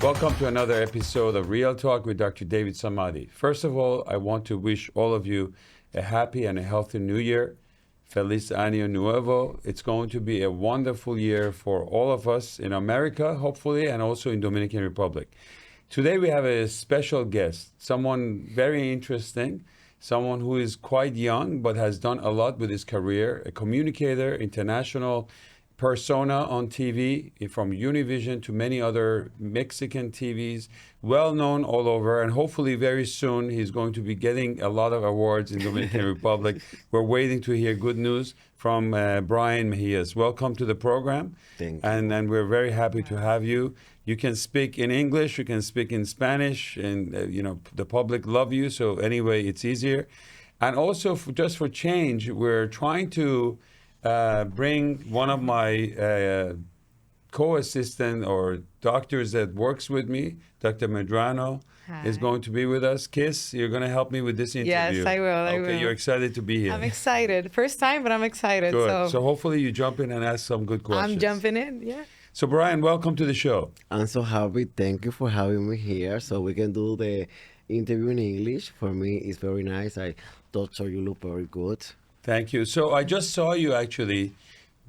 Welcome to another episode of Real Talk with Dr. David Samadi. First of all, I want to wish all of you a happy and a healthy new year. Feliz Año Nuevo. It's going to be a wonderful year for all of us in America, hopefully, and also in Dominican Republic. Today we have a special guest, someone very interesting, someone who is quite young but has done a lot with his career, a communicator, international persona on TV, from Univision to many other Mexican TVs, well known all over, and hopefully very soon he's going to be getting a lot of awards in Dominican Republic. We're waiting to hear good news from Bryan Mejía. Welcome to the program. Thank you. And we're very happy to have you. You can speak in English, you can speak in Spanish, and the public love you, so anyway, it's easier. And also, just for change, we're trying to bring one of my co-assistant or doctors that works with me, Dr. Medrano, is going to be with us. Kiss, you're going to help me with this interview. Yes, I will. Okay, you're excited to be here. I'm excited. First time, but I'm excited. Good. So hopefully you jump in and ask some good questions. I'm jumping in, yeah. So Bryan, welcome to the show. I'm so happy. Thank you for having me here so we can do the interview in English. For me, it's very nice. I thought so you look very good. Thank you. So I just saw you actually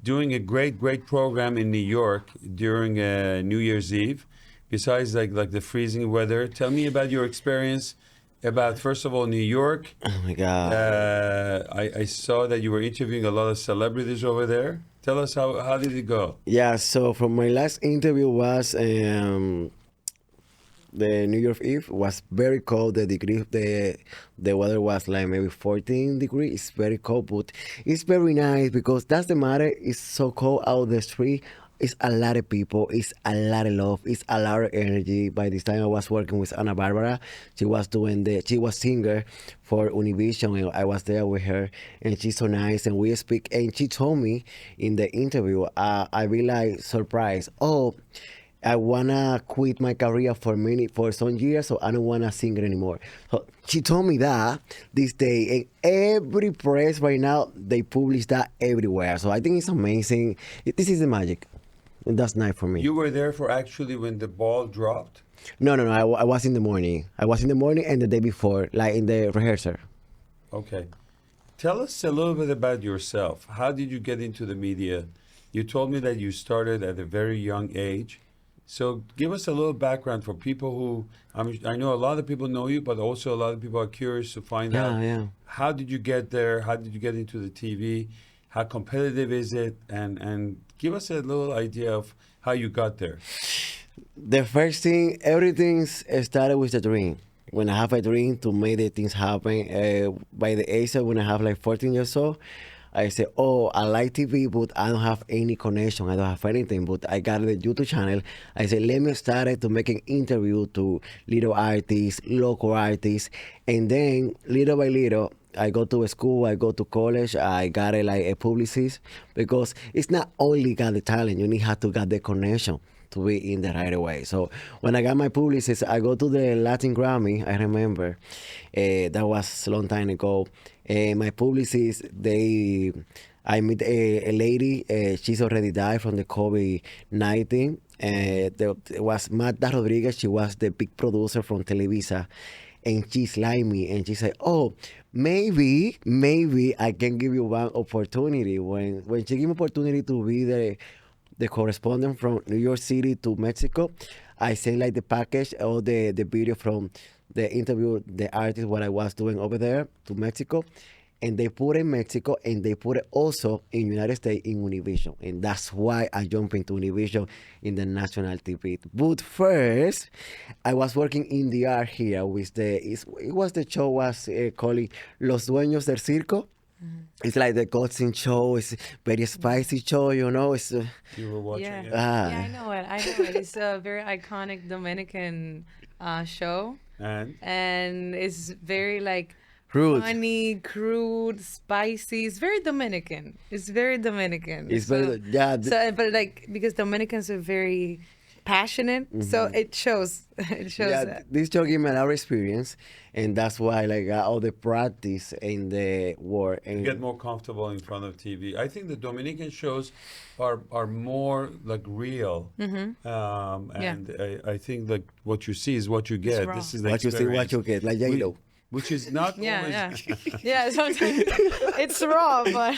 doing a great program in New York during New Year's Eve. Besides like the freezing weather, tell me about your experience about, first of all, New York. Oh my God. I saw that you were interviewing a lot of celebrities over there. Tell us how did it go? Yeah, so from my last interview was the New Year's Eve was very cold. The weather was like maybe 14 degrees. It's very cold, but it's very nice because that's the matter. It's so cold out the street. It's a lot of people. It's a lot of love. It's a lot of energy. By this time, I was working with Ana Barbara. She was singer for Univision, and I was there with her. And she's so nice, and we speak. And she told me in the interview, I be like surprised. Oh, I wanna quit my career for some years, so I don't wanna sing anymore. So she told me that this day, and every press right now they publish that everywhere. So I think it's amazing. This is the magic. And that's nice for me. You were there for actually when the ball dropped? No. I was in the morning. I was in the morning and the day before, like in the rehearsal. Okay. Tell us a little bit about yourself. How did you get into the media? You told me that you started at a very young age. So give us a little background for people who, I know a lot of people know you, but also a lot of people are curious to find out. Yeah. How did you get there? How did you get into the TV? How competitive is it? And give us a little idea of how you got there. The first thing, everything started with a dream. When I have a dream to make the things happen, by the age of when I have like 14 years old, I said, oh, I like TV, but I don't have any connection. I don't have anything, but I got the YouTube channel. I said, let me start to make an interview to little artists, local artists. And then little by little, I go to a school, I go to college, I got a publicist, because it's not only got the talent, you need to get the connection to be in the right way. So when I got my publicist, I go to the Latin Grammy, I remember, that was a long time ago. My publicist, I meet a lady, she's already died from the COVID-19. There was Marta Rodriguez, she was the big producer from Televisa. And she's like me, and she said, oh, maybe I can give you one opportunity. When she gave me opportunity to be the correspondent from New York City to Mexico, I sent like the package or the video from the interview, the artist, what I was doing over there to Mexico. And they put it in Mexico, and they put it also in United States in Univision. And that's why I jumped into Univision in the national TV. But first, I was working in the art here with the show was called Los Dueños del Circo. Mm-hmm. It's like the Godzin show. It's very spicy show, you know. It's you were watching it. Yeah, I know it. It's a very iconic Dominican show. And it's very like crude. Funny, crude, spicy. It's very Dominican. It's very Dominican. It's very, yeah. But like, because Dominicans are very passionate. So it shows. It shows that. This show gave me a lot of experience, and that's why like, I got all the practice in the work. And Get more comfortable in front of TV. I think the Dominican shows are more like real, and I think like what you see is what you get. raw. This is the what you see, what you get, like J.Lo. which is not Yeah, always. yeah. Sometimes it's raw, but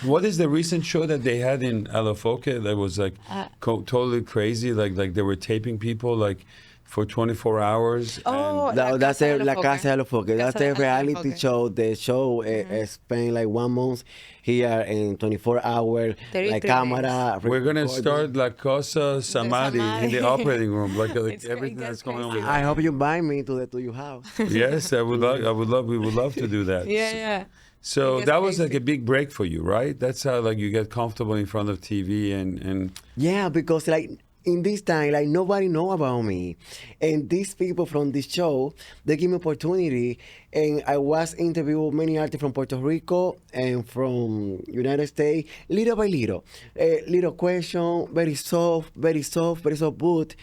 What is the recent show that they had in Alafoque that was like totally crazy? Like they were taping people like for 24 hours. oh, That's Casa de La los Casa de los Foques. That's Casa de a los reality Foques. show. The show spent like 1 month here in 24 hours, 33 like camera. We're gonna recording. start La Cosa Samadhi in the Samadhi. operating room, like It's everything great, that's that's going on. crazy. With I hope you invite me to your house. Yes, I would love. We would love to do that. Yeah. So It that gets was like crazy. a big break for you, right? That's how like you get comfortable in front of TV and Yeah, because like in this time, like nobody know about me, and these people from this show, they give me opportunity, and I was interviewed many artists from Puerto Rico and from United States, little by little, little question, very soft, very soft, very soft, but.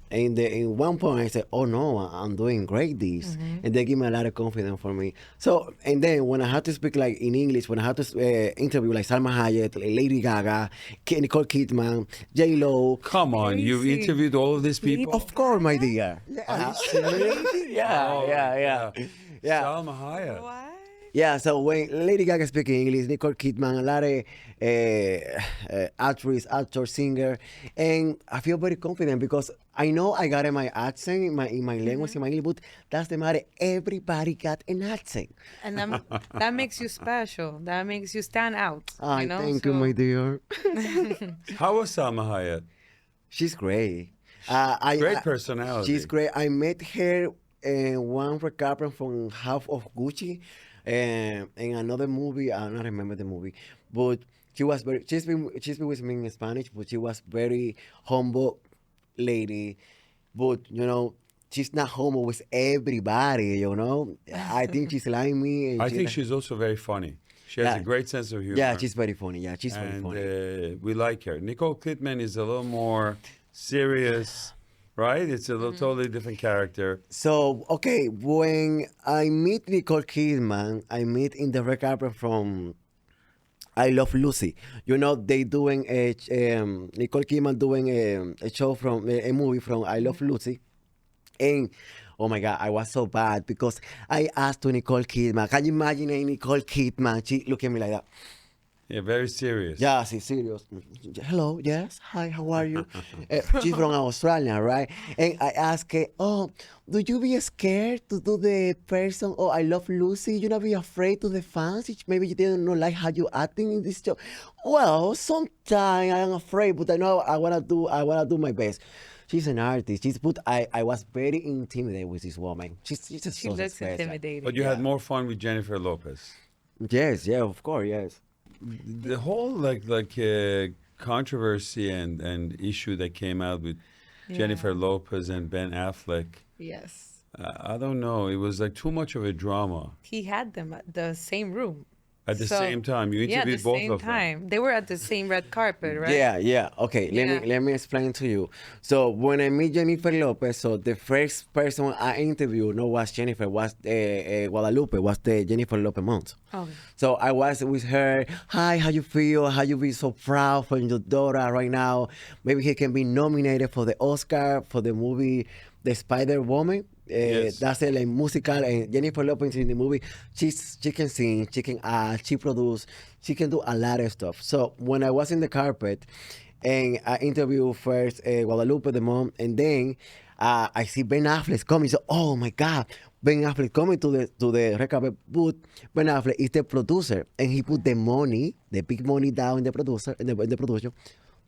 And in one point, I said, "Oh no, I'm doing great this," and they give me a lot of confidence for me. So, and then when I had to speak like in English, when I had to interview like Salma Hayek, like Lady Gaga, Nicole Kidman, J.Lo, come on, you Crazy. interviewed all of these people. of course, my dear. Are you serious? Yeah, Oh, yeah. Salma Hayek. What? Yeah, so when Lady Gaga speaking English, Nicole Kidman, a lot of actor, singer, and I feel very confident because I know I got in my accent, in my language, in my English, but that's the matter. Everybody got an accent. And that makes you special. That makes you stand out. I you know? thank you, So- my dear. How was Salma Hayek? She's great. Great personality. She's great. I met her in one recap from Half of Gucci, and in another movie. I don't remember the movie, but she was very. She's been with me in Spanish, but she was very humble lady. But you know, she's not humble with everybody. You know, I think she's like me. And I think she's also very funny. She has Yeah. a great sense of humor. Yeah, she's very funny. Yeah, she's very and funny. we like her. Nicole Kidman is a little more serious, right? It's a little totally different character. So, okay, when I meet Nicole Kidman, I meet in the red carpet from I Love Lucy. You know, they doing Nicole Kidman doing a show from, a movie from I Love Lucy. And, oh my God, I was so bad because I asked to Nicole Kidman, can you imagine a Nicole Kidman? She looked at me like that. Yeah, very serious. Yeah, she's serious. Hello, yes, hi, how are you? She's from Australia, right? And I asked her, oh, do you be scared to do the person, oh, I Love Lucy? You not be afraid to the fans? Maybe you didn't know like how you acting in this show. Well, sometimes I am afraid, but I know I wanna do my best. She's an artist. I was very intimidated with this woman. She's just She so looks special. intimidating. But you had more fun with Jennifer Lopez. Yes, yeah, of course, yes. The whole controversy and issue that came out with Jennifer Lopez and Ben Affleck, Yes. I don't know. It was like too much of a drama. He had them at the same room. At the So- same time, you Yeah, at the interviewed both same of them. time. They were at the same red carpet, right? Yeah. Okay, Yeah. let me explain to you. So when I meet Jennifer Lopez, so the first person I interviewed, no, was Jennifer, was Guadalupe, was the Jennifer Lopez month. Okay. So I was with her. Hi, how you feel? How you be so proud for your daughter right now? Maybe he can be nominated for the Oscar for the movie The Spider Woman. Yes. That's a like, musical, and Jennifer Lopez in the movie, she can sing, she can act, she produce, she can do a lot of stuff. So when I was in the carpet, and I interviewed first Guadalupe, the mom, and then I see Ben Affleck coming. So, oh my God, Ben Affleck coming to the red carpet booth. Ben Affleck is the producer, and he put the money, the big money down in the producer, in the production,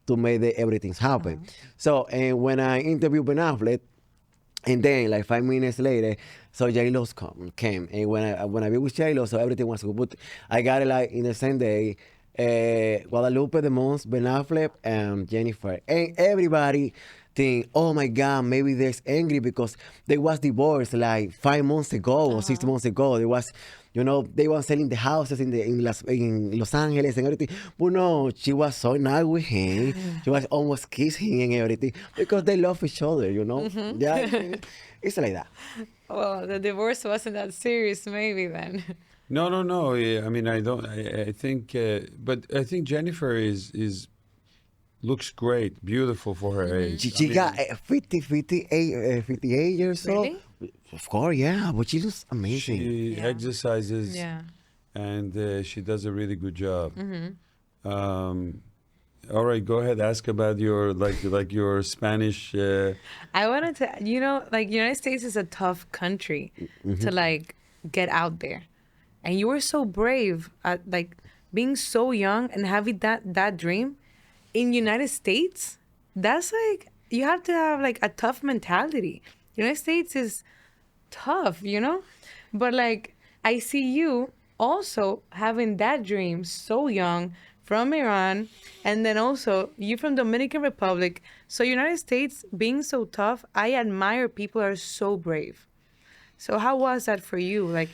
to make everything happen. So, and when I interviewed Ben Affleck. And then, like 5 minutes later, so J.Lo came. And when I be with J.Lo, so everything was good. But I got it like in the same day, Guadalupe, the Mons, Ben Affleck, and Jennifer. And everybody think, oh my God, maybe they're angry because they was divorced like 5 months ago or 6 months ago. They was, You know, they were selling the houses in Los Angeles and everything. But no, she was so nice with him. She was almost kissing and everything because they love each other, you know? Yeah, it's like that. Well, the divorce wasn't that serious, maybe then. No. Yeah, I mean, I don't. I think, but I think Jennifer is looks great, beautiful for her age. She got 58 years Really? old. Of course, yeah, but she looks amazing. She Yeah. exercises, Yeah. and she does a really good job. All right, go ahead. Ask about your like your Spanish. I wanted to, like United States is a tough country to like get out there, and you were so brave at like being so young and having that dream in United States. That's like you have to have like a tough mentality. United States is tough, but like I see you also having that dream so young from Iran, and then also you from Dominican Republic. So United States being so tough, I admire people who are so brave. So how was that for you? Like,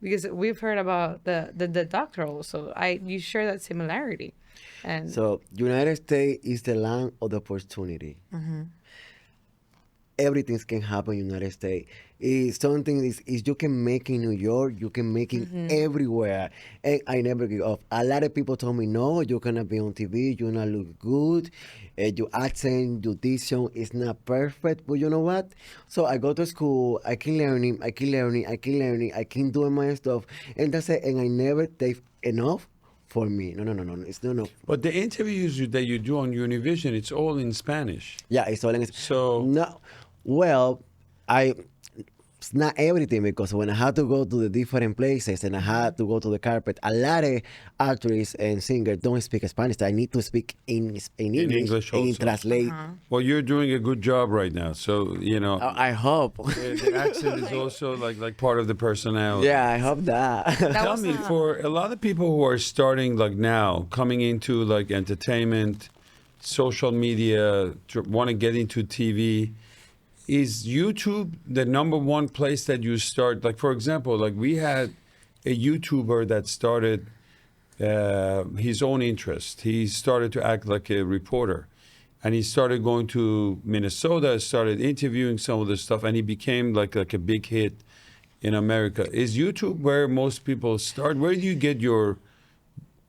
because we've heard about the doctor also. You share that similarity. And So United States is the land of the opportunity. Everything can happen in United States. Is something is you can make in New York, you can make it everywhere. And I never give up. A lot of people told me, no, you're gonna be on TV, you're gonna look good, your accent, your diction is not perfect, but you know what? So I go to school, I keep learning, I keep keep doing my stuff, and that's it. And I never take enough for me. No, it's not enough. But the interviews that you do on Univision, it's all in Spanish. Yeah, it's all in So no. Well, it's not everything because when I had to go to the different places and I had to go to the carpet, a lot of actors and singers don't speak Spanish. I need to speak in English and also. translate. Well, you're doing a good job right now. So I hope. the accent is also like part of the personality. Yeah, I hope that. That Tell was me, for a lot of people who are starting like now, coming into like entertainment, social media, want to get into TV, is YouTube the number one place that you start? Like, for example, like we had a YouTuber that started his own interest. He started to act like a reporter. And he started going to Minnesota, started interviewing some of the stuff, and he became like a big hit in America. Is YouTube where most people start? Where do you get your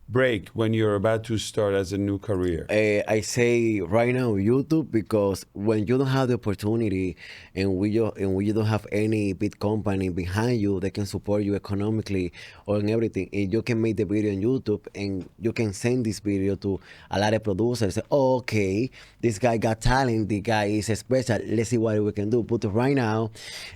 break when you're about to start as a new career? I say right now YouTube because when you don't have the opportunity and you don't have any big company behind you that can support you economically or in everything, and you can make the video on YouTube and you can send this video to a lot of producers. Say, oh, okay, this guy got talent, the guy is special. Let's see what we can do. But right now,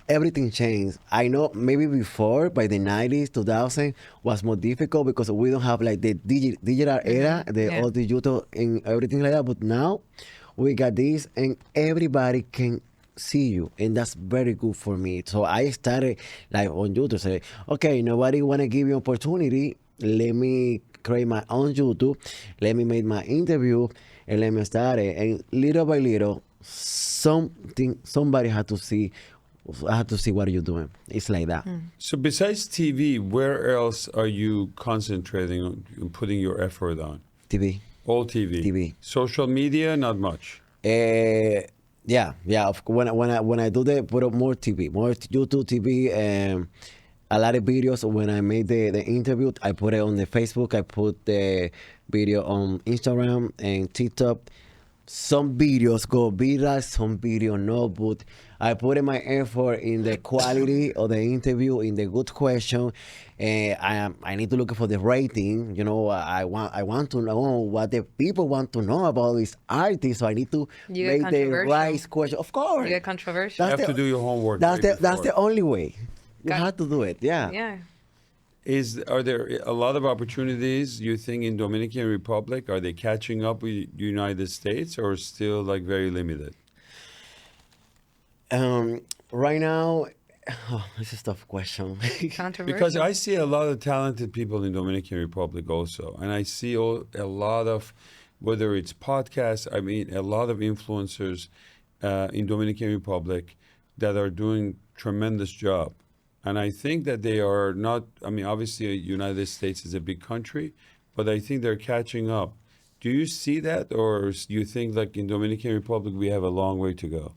everything changed. I know maybe before by the 90s, 2000 was more difficult because we don't have like the digital era, all the YouTube and everything like that. But now we got this, and everybody can see you, and that's very good for me. So I started like on YouTube, say, okay, nobody want to give you opportunity. Let me create my own YouTube. Let me make my interview, and let me start it. And little by little, somebody had to see. I have to see what you're doing. It's like that. So besides TV, where else are you concentrating on putting your effort on? TV. All TV. TV. Social media, not much. Yeah. When I do put up more TV, more YouTube TV, and a lot of videos. When I made the interview, I put it on the Facebook. I put the video on Instagram and TikTok. Some videos go viral, some video no, but I put in my effort in the quality of the interview, in the good question. I need to look for the rating. You know, I want to know what the people want to know about this artist. So I need to make the right question. Of course, you get controversial. You have to do your homework. That's the only way. You have to do it. Yeah. Yeah. Are there a lot of opportunities you think in Dominican Republic? Are they catching up with United States or still like very limited? Right now, this is a tough question. Controversial. Because I see a lot of talented people in Dominican Republic also, and I see a lot of, whether it's podcasts, I mean, a lot of influencers in Dominican Republic that are doing tremendous job. And I think that they are not, I mean, obviously, United States is a big country, but I think they're catching up. Do you see that, or do you think, like in Dominican Republic, we have a long way to go?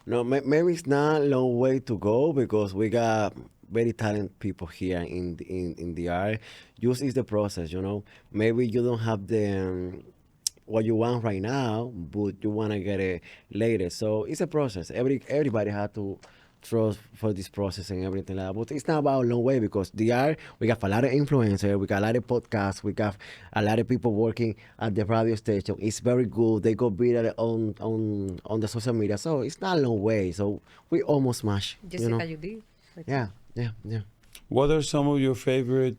No, maybe it's not a long way to go because we got very talented people here in the art. Just is the process, you know. Maybe you don't have the what you want right now, but you want to get it later. So it's a process. Everybody had to trust for this process and everything like that. But it's not about a long way because the art, we got a lot of influencers, we got a lot of podcasts, we got a lot of people working at the radio station. It's very good. They go viral on the social media. So it's not a long way. So we almost smash. Jessica, You know? you did. Yeah. What are some of your favorite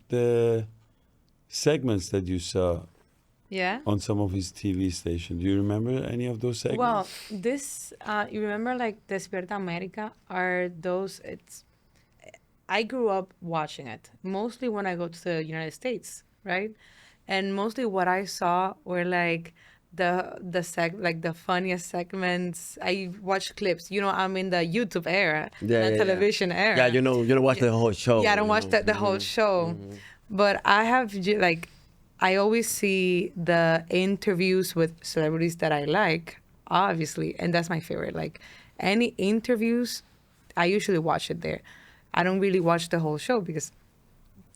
segments that you saw Yeah. on some of his TV stations? Do you remember any of those segments? Well, this you remember like Despierta America are those. I grew up watching it mostly when I go to the United States, right? And mostly what I saw were like the funniest segments. I watch clips. You know, I'm in the YouTube era, the television era. Yeah, you know watch the whole show. Yeah, I don't you watch know? the whole show, but I have like, I always see the interviews with celebrities that I like, obviously, and that's my favorite. Like any interviews, I usually watch it there. I don't really watch the whole show because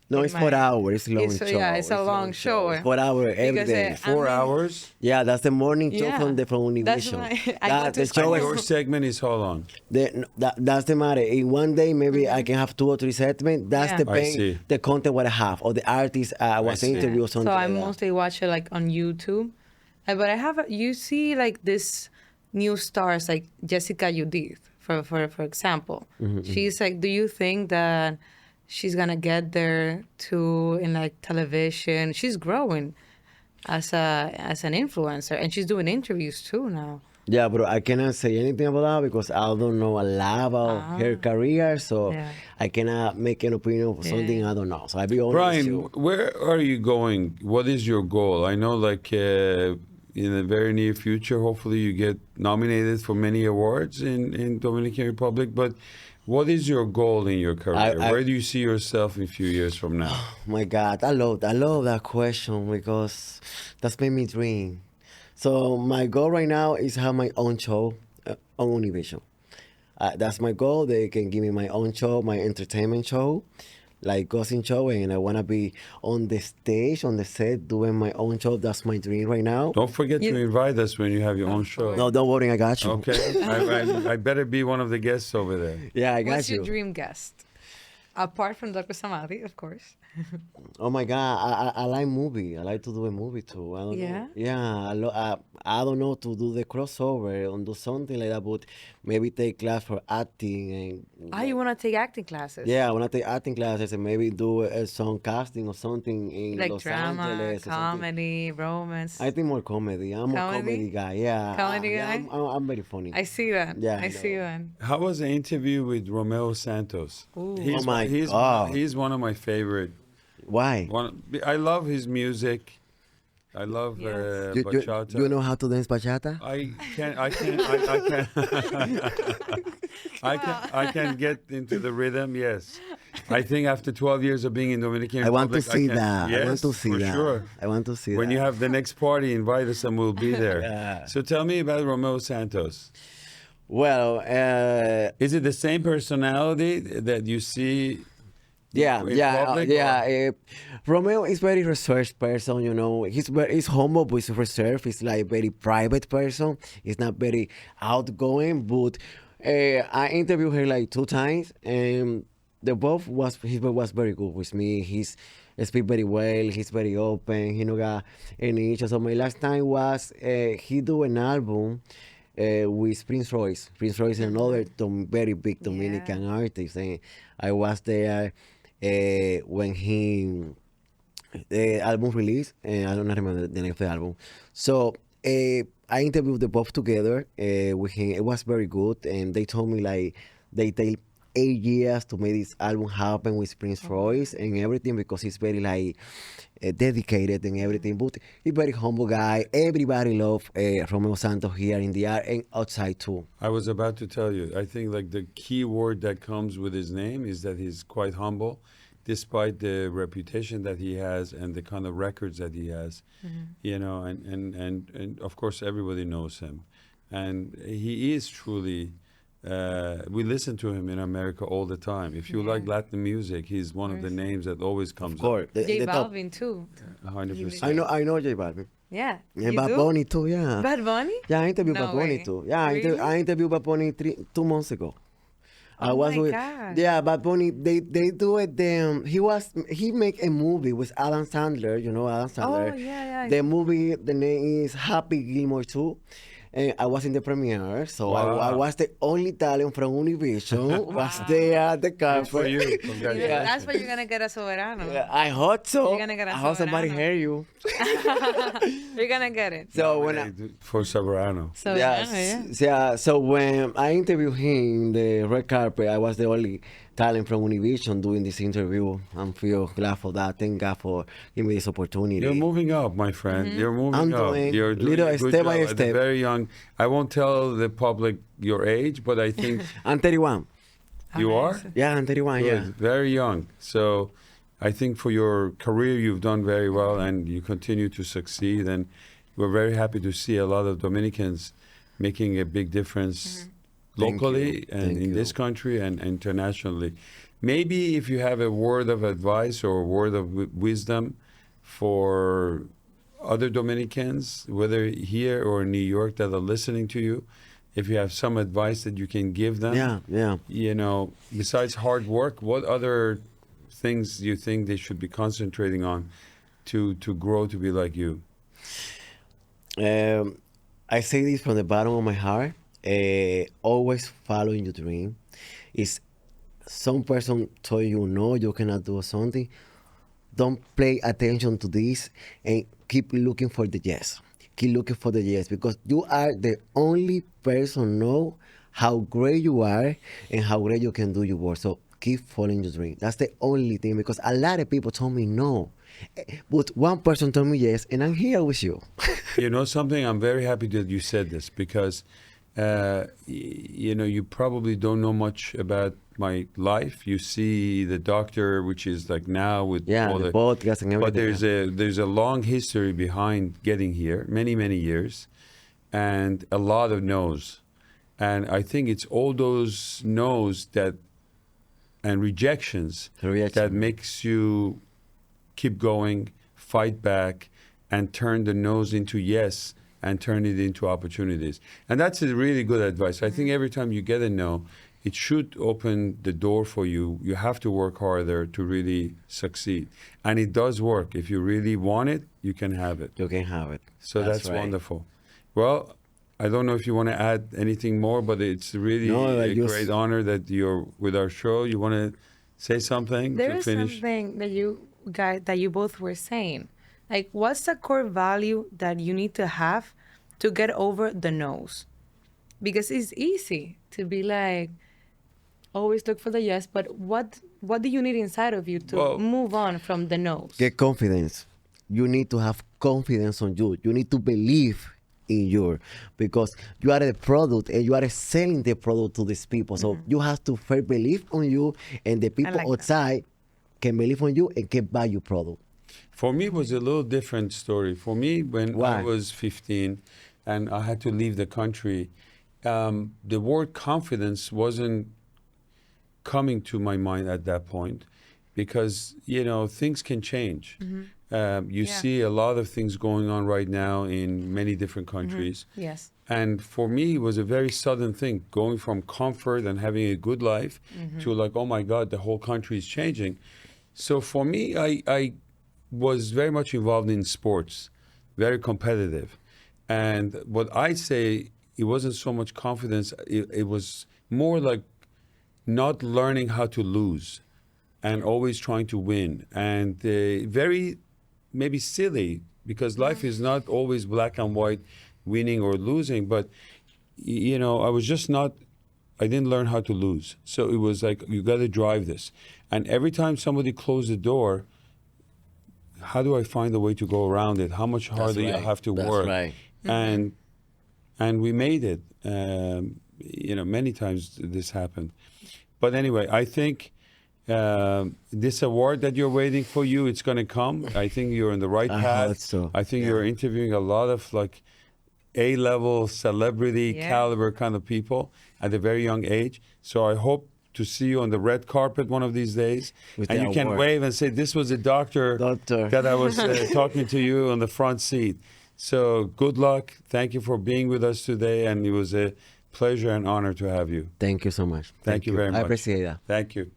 No, it's 4 hours. It's a long It's- show. yeah, it's a long show. It's 4 hours every Because, day. I 4 mean- hours? Yeah, that's the morning show Yeah. from That's Univision. why I go to the show And school. your segment is, hold on. that's the matter. In one day, maybe I can have 2 or 3 segments. That's Yeah. the I pain, see. the content what I have, or the artist was see. interview or something So I like that. mostly watch it like on YouTube. But I have you see like this new stars like Jessica Judith, for example. She's like, do you think that she's gonna get there too in like television? She's growing as an influencer, and she's doing interviews too now. Yeah, but I cannot say anything about that because I don't know a lot about her career, so Yeah. I cannot make an opinion of something I don't know. So I be honest with Bryan, you. where are you going? What is your goal? I know, like, in the very near future, hopefully you get nominated for many awards in Dominican Republic, but what is your goal in your career? I- Where do you see yourself in a few years from now? My God, I love that question because that's made me dream. So my goal right now is have my own show on Univision. That's my goal. They can give me my own show, my entertainment show, like gossip show, and I wanna be on the stage, on the set, doing my own show. That's my dream right now. Don't forget to invite us when you have your own show. No, don't worry, I got you. Okay, I better be one of the guests over there. Yeah, I got What's you. your dream guest? Apart from Dr. Samadhi, of course. Oh my God, I like movie. I like to do a movie too. I don't Yeah? know. Yeah, I don't know to do the crossover or do something like that, but maybe take class for acting and. You want to take acting classes? Yeah, I want to take acting classes and maybe do some casting or something in Like Los drama, Angeles or something. comedy, romance. I think more comedy. I'm a Comedy? comedy guy. Yeah, Comedy yeah, guy? I'm very funny. I see that. Yeah, I I see know. that. How was the interview with Romeo Santos? Ooh. Oh my God. He's one of my favorite. Why? I love his music. I love Yes. bachata. You know how to dance bachata? I can get into the rhythm. Yes, I think after 12 years of being in Dominican I want to Republic, see can- that. Yes, I want to see for that. sure. I want to see When that. you have the next party, invite us and we'll be there. Yeah. So tell me about Romeo Santos. Well, Is it the same personality that you see? yeah, in yeah, public, yeah. Romeo is very reserved person, you know. He's humble, but he's reserved. He's like very private person. He's not very outgoing. But I interviewed her like 2 times, and he was very good with me. He speak very well. He's very open. He no got any issues. So my last time was he do an album. With Prince Royce. Prince Royce is another very big Dominican artist, and I was there when the album released, and I don't remember the name of the album. So I interviewed the both together with him. It was very good, and they told me like they take 8 years to make this album happen with Prince Royce and everything because he's very like dedicated and everything. But he's very humble guy. Everybody love Romeo Santos here in the art and outside too. I was about to tell you, I think like the key word that comes with his name is that he's quite humble, despite the reputation that he has and the kind of records that he has, you know, and of course everybody knows him. And he is truly, we listen to him in America all the time. If you like Latin music, he's one of the names that always comes Of course. J Balvin too. up. 100%. I know J Balvin. Yeah. And You Bad do? Bunny too, yeah. Bad Bunny? Yeah, I interviewed No Bad Bunny way. too. Yeah, Really? I interviewed Bad Bunny 2 months ago. I Oh was my with, God. yeah, Bad Bunny. They do it. He make a movie with Adam Sandler. You know Adam Sandler. Oh, yeah. The movie, the name is Happy Gilmore 2. And I was in the premiere, so Wow. I was the only talent from Univision. Was there at the Good for conference. you. You know, Congratulations. that's what you're gonna get a soberano. Yeah, I hope so. You're gonna get a I hope somebody soberano. hear you. You're gonna get it. So when I, For Soberano. So yeah. So when I interviewed him in the red carpet, I was the only talent from Univision doing this interview. I'm feel glad for that. Thank God for giving me this opportunity. You're moving up, my friend. You're moving I'm up. doing You're doing little a good step job by at a step. very young. I won't tell the public your age, but I think I'm 31. you are. Yeah, I'm 31. Good. Yeah. Very young. So I think for your career, you've done very well and you continue to succeed. And we're very happy to see a lot of Dominicans making a big difference Thank locally you. and Thank in you. this country and internationally. Maybe if you have a word of advice or a word of wisdom for other Dominicans, whether here or in New York that are listening to you, if you have some advice that you can give them, Yeah. you know, besides hard work, what other things you think they should be concentrating on to grow to be like you? I say this from the bottom of my heart. Always following your dream. If some person told you no, you cannot do something, don't pay attention to this and keep looking for the yes. Keep looking for the yes because you are the only person know how great you are and how great you can do your work. So keep following your dream. That's the only thing because a lot of people told me no. But one person told me yes, and I'm here with you. You know something? I'm very happy that you said this because, you know, you probably don't know much about my life. You see the doctor, which is like now with all the podcast and everything. but there's a long history behind getting here, many years, and a lot of no's. And I think it's all those no's that and rejections that makes you keep going, fight back, and turn the no's into yes and turn it into opportunities. And that's a really good advice. I think every time you get a no, it should open the door for you. You have to work harder to really succeed. And it does work. If you really want it, you can have it. You can have it. So that's right. wonderful. Well, I don't know if you want to add anything more, but it's really a great honor that you're with our show. You want to say something There to is finish? something that you both were saying. Like, what's the core value that you need to have to get over the no's? Because it's easy to be like, always look for the yes, but what do you need inside of you to move on from the no's? Get confidence. You need to have confidence on you. You need to believe in you because you are the product and you are selling the product to these people. So you have to first believe on you and the people outside can believe on you and can buy your product. For me, it was a little different story. For me, when Why? I was 15 and I had to leave the country, the word confidence wasn't coming to my mind at that point because, you know, things can change. You see a lot of things going on right now in many different countries. Yes. And for me, it was a very sudden thing, going from comfort and having a good life to like, oh my God, the whole country is changing. So for me, I was very much involved in sports, very competitive. And what I say, it wasn't so much confidence, it was more like not learning how to lose and always trying to win. And very maybe silly because life is not always black and white, winning or losing. But, you know, I was just not I didn't learn how to lose. So it was like, you got to drive this. And every time somebody closed the door, how do I find a way to go around it? How much harder you have to work? Right. And we made it. Many times this happened. But anyway, I think this award that you're waiting for it's going to come. I think you're in the right I path. hope so. I think you're interviewing a lot of like A-level celebrity caliber kind of people at a very young age. So I hope to see you on the red carpet one of these days. With And the you can award. wave and say, this was a doctor that I was talking to you on the front seat. So good luck. Thank you for being with us today. And it was a pleasure and honor to have you. Thank you so much. Thank you very much. I appreciate that. Thank you.